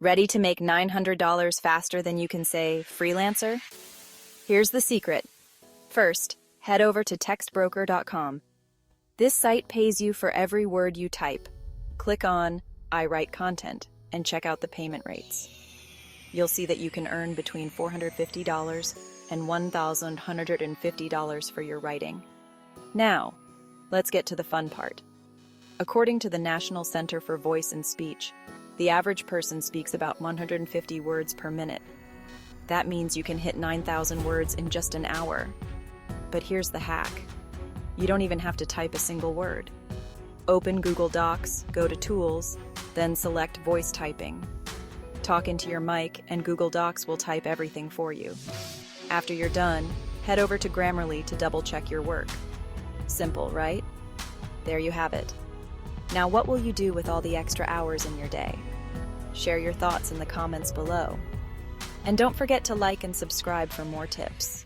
Ready to make $900 faster than you can say Freelancer? Here's the secret. First, head over to textbroker.com. This site pays you for every word you type. Click on I write content and check out the payment rates. You'll see that you can earn between $450 and $1,150 for your writing. Now, let's get to the fun part. According to the National Center for Voice and Speech, the average person speaks about 150 words per minute. That means you can hit 9,000 words in just an hour. But here's the hack. You don't even have to type a single word. Open Google Docs, go to Tools, then select Voice Typing. Talk into your mic, and Google Docs will type everything for you. After you're done, head over to Grammarly to double-check your work. Simple, right? There you have it. Now, what will you do with all the extra hours in your day? Share your thoughts in the comments below. And don't forget to like and subscribe for more tips.